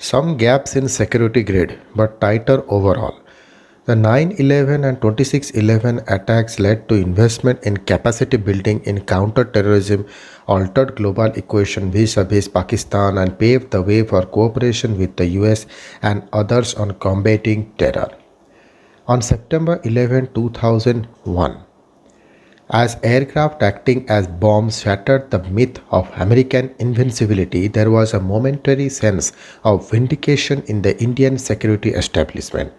Some gaps in security grid, but tighter overall. The 9/11 and 26/11 attacks led to investment in capacity building in counter-terrorism, altered global equation vis-a-vis Pakistan, and paved the way for cooperation with the US and others on combating terror. On September 11, 2001, as aircraft acting as bombs shattered the myth of American invincibility, there was a momentary sense of vindication in the Indian security establishment.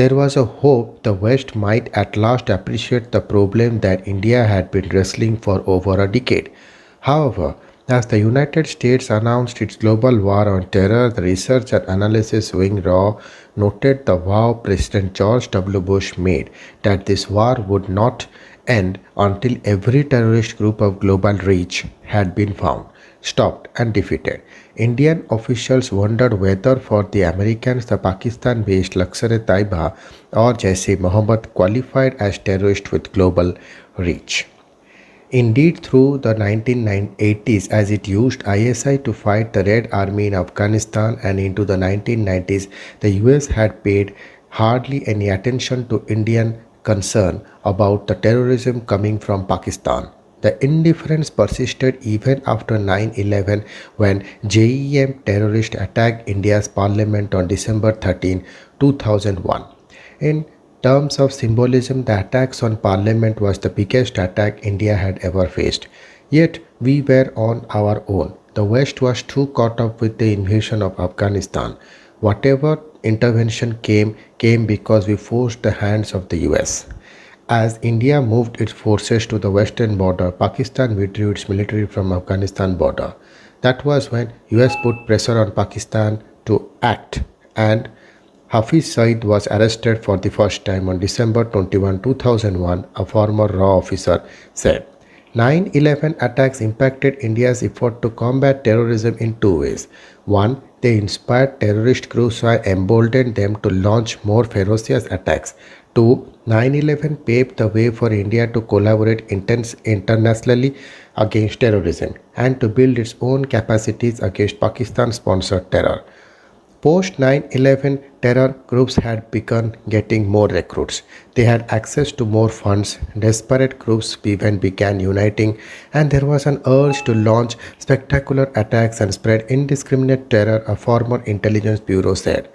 There was a hope the West might at last appreciate the problem that India had been wrestling for over a decade. However, as the United States announced its global war on terror, the research and analysis wing raw noted the vow President George W. Bush made that this war would not end until every terrorist group of global reach had been found, stopped, and defeated. Indian officials wondered whether for the Americans the Pakistan based Lashkar-e-Taiba or Jaish-e-Mohammed qualified as terrorists with global reach. Indeed, through the 1980s, as it used ISI to fight the Red Army in Afghanistan, and into the 1990s, the US had paid hardly any attention to Indian concern about the terrorism coming from Pakistan. The indifference persisted even after 9/11 when JEM terrorists attacked India's parliament on December 13, 2001. In terms of symbolism, the attacks on parliament was the biggest attack India had ever faced. Yet we were on our own. The West was too caught up with the invasion of Afghanistan. Whatever intervention came because we forced the hands of the US. As India moved its forces to the western border, Pakistan withdrew its military from Afghanistan border. That was when US put pressure on Pakistan to act, and Hafiz Saeed was arrested for the first time on December 21, 2001, a former RAW officer said. 9/11 attacks impacted India's effort to combat terrorism in two ways. One, they inspired terrorist groups and emboldened them to launch more ferocious attacks. Two, 9/11 paved the way for India to collaborate internationally against terrorism and to build its own capacities against Pakistan-sponsored terror. Post 9/11, terror groups had begun getting more recruits. They had access to more funds. Desperate groups even began uniting, and there was an urge to launch spectacular attacks and spread indiscriminate terror, a former intelligence bureau said.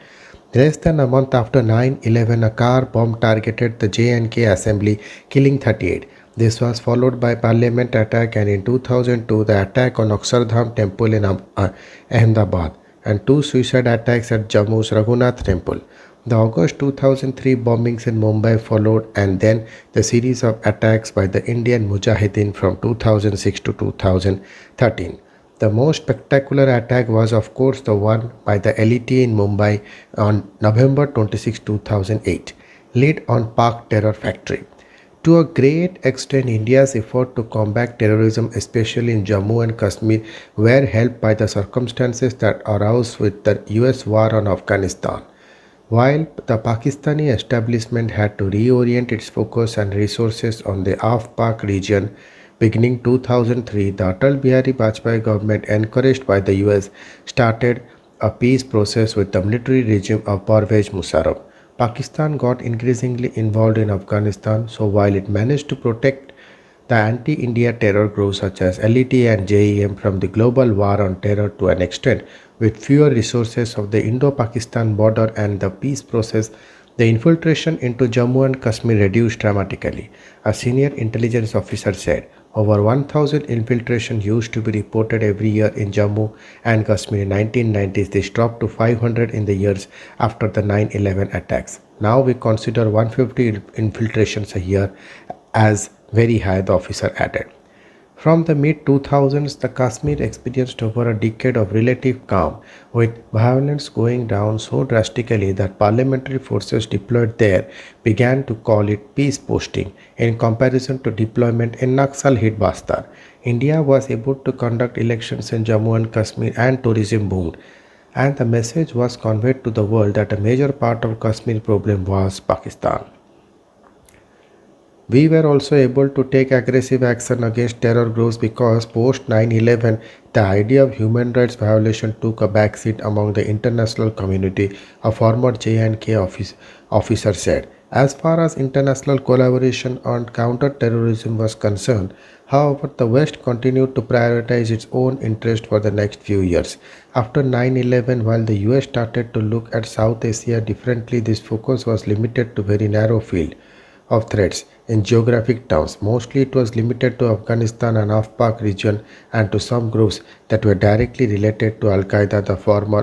Less than a month after 9/11, a car bomb targeted the J&K assembly, killing 38. This was followed by parliament attack, and in 2002 the attack on Akshardham temple in Ahmedabad, and two suicide attacks at Jammu's Raghunath temple. The August 2003 bombings in Mumbai followed, and then the series of attacks by the Indian Mujahideen from 2006 to 2013. The most spectacular attack was, of course, the one by the LET in Mumbai on November 26, 2008, led on Pak Terror Factory. To a great extent, India's effort to combat terrorism, especially in Jammu and Kashmir, were helped by the circumstances that arose with the US war on Afghanistan. While the Pakistani establishment had to reorient its focus and resources on the Af-Pak region, beginning 2003, the Atal Bihari Vajpayee government, encouraged by the US, started a peace process with the military regime of Parvez Musharraf. Pakistan got increasingly involved in Afghanistan, so while it managed to protect the anti-India terror groups such as LET and JEM from the global war on terror to an extent, with fewer resources of the Indo-Pakistan border and the peace process, the infiltration into Jammu and Kashmir reduced dramatically. A senior intelligence officer said, over 1,000 infiltrations used to be reported every year in Jammu and Kashmir in 1990s. This dropped to 500 in the years after the 9/11 attacks. Now we consider 150 infiltrations a year as very high, the officer added. From the mid-2000s, the Kashmir experienced over a decade of relative calm, with violence going down so drastically that parliamentary forces deployed there began to call it peace posting in comparison to deployment in Naxal-hit Bastar. India was able to conduct elections in Jammu and Kashmir, and tourism boomed, and the message was conveyed to the world that a major part of Kashmir problem was Pakistan. We were also able to take aggressive action against terror groups because post 9/11, the idea of human rights violation took a backseat among the international community, a former J&K officer said. As far as international collaboration on counter-terrorism was concerned, however, the West continued to prioritize its own interest for the next few years. After 9/11, while the US started to look at South Asia differently, this focus was limited to very narrow field of threats in geographic terms. Mostly it was limited to Afghanistan and Afpak region and to some groups that were directly related to Al Qaeda, the former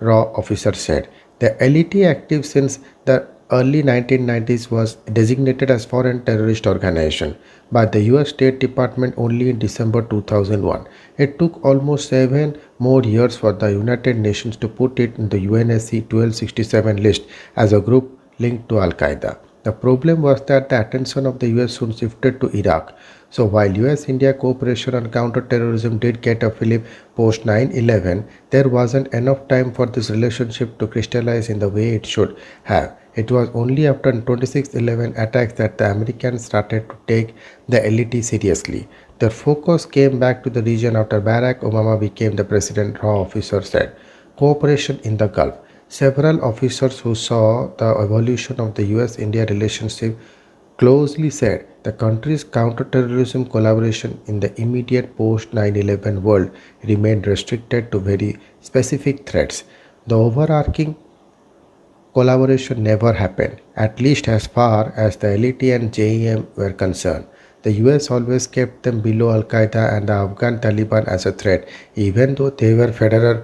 RAW officer said. The LET active since the early 1990s was designated as foreign terrorist organization by the US State Department only in December 2001. It took almost 7 more years for the United Nations to put it in the UNSC 1267 list as a group linked to Al Qaeda. The problem was that the attention of the US soon shifted to Iraq. So while US India cooperation on counterterrorism did get a fillip post 9/11, there wasn't enough time for this relationship to crystallize in the way it should have. It was only after 26/11 attacks that the Americans started to take the LET seriously. Their focus came back to the region after Barack Obama became the president, Raw officer said. Cooperation in the Gulf. Several officers who saw the evolution of the US India relationship closely said the country's counterterrorism collaboration in the immediate post 9/11 world remained restricted to very specific threats. The overarching collaboration never happened, at least as far as the LET and JEM were concerned. The US always kept them below Al Qaeda and the Afghan Taliban as a threat, even though they were federal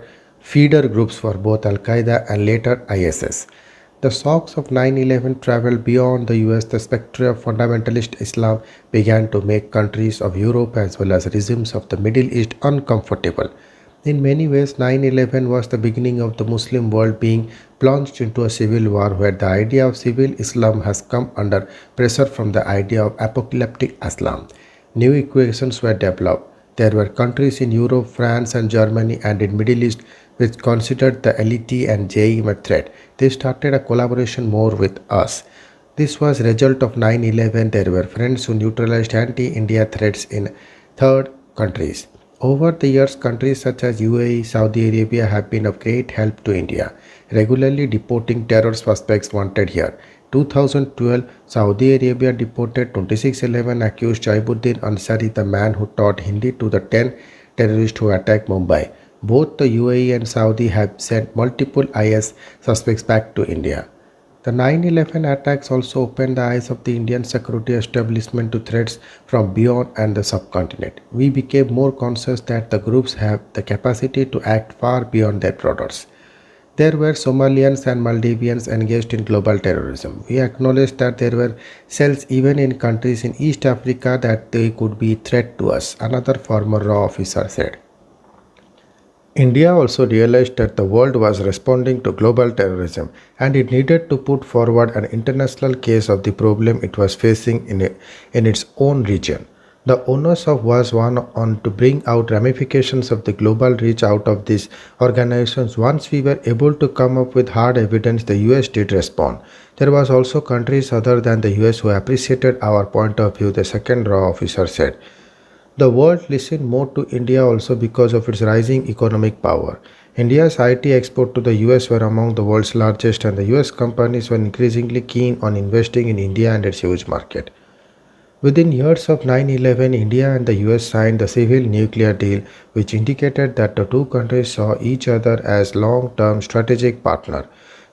feeder groups for both Al Qaeda and later ISS. The shocks of 9/11 traveled beyond the US. The spectre of fundamentalist Islam began to make countries of Europe as well as regimes of the Middle East uncomfortable. In many ways, 9/11 was the beginning of the Muslim world being plunged into a civil war where the idea of civil Islam has come under pressure from the idea of apocalyptic Islam. New equations were developed. There were countries in Europe, France and Germany and in Middle East which considered the LET and JEM a threat. They started a collaboration more with us. This was result of 9/11. There were friends who neutralized anti-India threats in third countries. Over the years, countries such as UAE, Saudi Arabia have been of great help to India, regularly deporting terror suspects wanted here. 2012, Saudi Arabia deported 2611 accused Jaibuddin Ansari, the man who taught Hindi to the 10 terrorists who attacked Mumbai. Both the UAE and Saudi have sent multiple IS suspects back to India. The 9/11 attacks also opened the eyes of the Indian security establishment to threats from beyond and the subcontinent. We became more conscious that the groups have the capacity to act far beyond their borders. There were Somalians and Maldivians engaged in global terrorism. We acknowledged that there were cells even in countries in East Africa that they could be a threat to us, another former RAW officer said. India also realized that the world was responding to global terrorism and it needed to put forward an international case of the problem it was facing in its own region. The onus of was one on to bring out ramifications of the global reach out of these organizations. Once we were able to come up with hard evidence, the US did respond. There was also countries other than the US who appreciated our point of view, the second RAW officer said. The world listened more to India also because of its rising economic power. India's IT export to the US were among the world's largest and the US companies were increasingly keen on investing in India and its huge market. Within years of 9/11, India and the US signed the Civil Nuclear Deal, which indicated that the two countries saw each other as long-term strategic partner.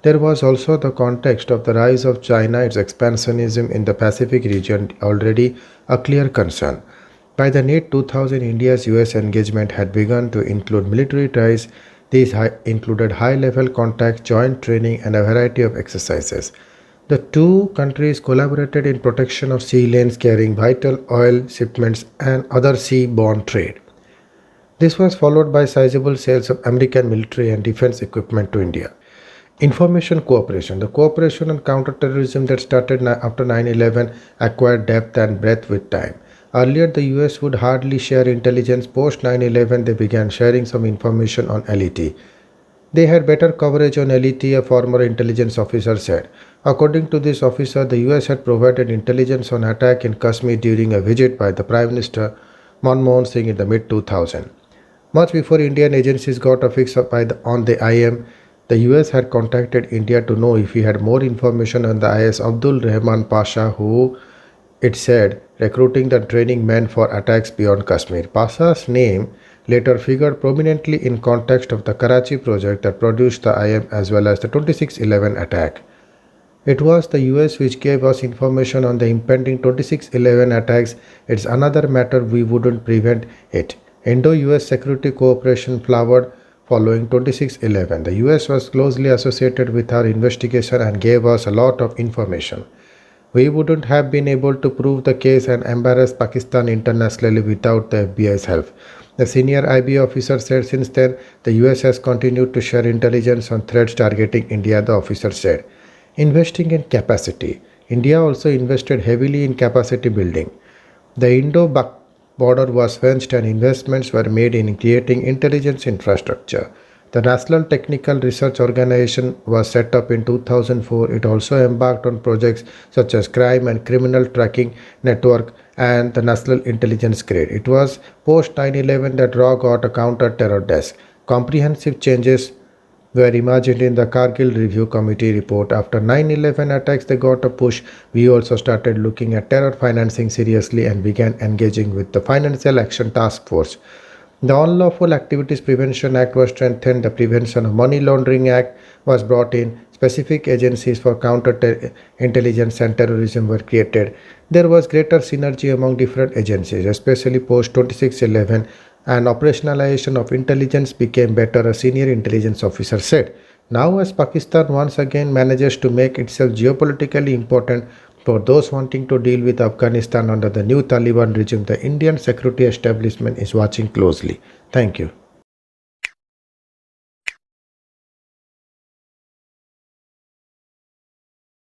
There was also the context of the rise of China, its expansionism in the Pacific region, already a clear concern. By the late 2000, India's US engagement had begun to include military ties. These included high-level contacts, joint training, and a variety of exercises. The two countries collaborated in protection of sea lanes carrying vital oil shipments and other sea-borne trade. This was followed by sizable sales of American military and defense equipment to India. Information cooperation. The cooperation on counterterrorism that started after 9/11 acquired depth and breadth with time. Earlier, the US would hardly share intelligence. Post 9/11, they began sharing some information on LET. They had better coverage on LET, a former intelligence officer said. According to this officer, the US had provided intelligence on attack in Kashmir during a visit by the Prime Minister Manmohan Singh in the mid 2000s. Much before Indian agencies got a fix on the IM, the US had contacted India to know if he had more information on the IS Abdul Rahman Pasha, who, it said, recruiting and training men for attacks beyond Kashmir. Pasha's name later figured prominently in context of the Karachi project that produced the IM as well as the 2611 attack. It was the US which gave us information on the impending 2611 attacks. It's another matter we wouldn't prevent it. Indo US security cooperation flowered following 2611. The US was closely associated with our investigation and gave us a lot of information. We wouldn't have been able to prove the case and embarrass Pakistan internationally without the FBI's help. The senior IB officer said since then, the US has continued to share intelligence on threats targeting India, the officer said. Investing in capacity. India also invested heavily in capacity building. The Indo border was fenced and investments were made in creating intelligence infrastructure. The National Technical Research Organization was set up in 2004. It also embarked on projects such as Crime and Criminal Tracking Network and the National Intelligence Grade. It was post 9/11 that RAW got a counter-terror desk. Comprehensive changes were imagined in the Kargil Review Committee report. After 9/11 attacks, they got a push. We also started looking at terror financing seriously and began engaging with the Financial Action Task Force. The Unlawful Activities Prevention Act was strengthened. The Prevention of Money Laundering Act was brought in. Specific agencies for counter-intelligence and terrorism were created. There was greater synergy among different agencies, especially post 2611, and operationalization of intelligence became better, a senior intelligence officer said. Now, as Pakistan once again manages to make itself geopolitically important for those wanting to deal with Afghanistan under the new Taliban regime, the Indian security establishment is watching closely. Thank you.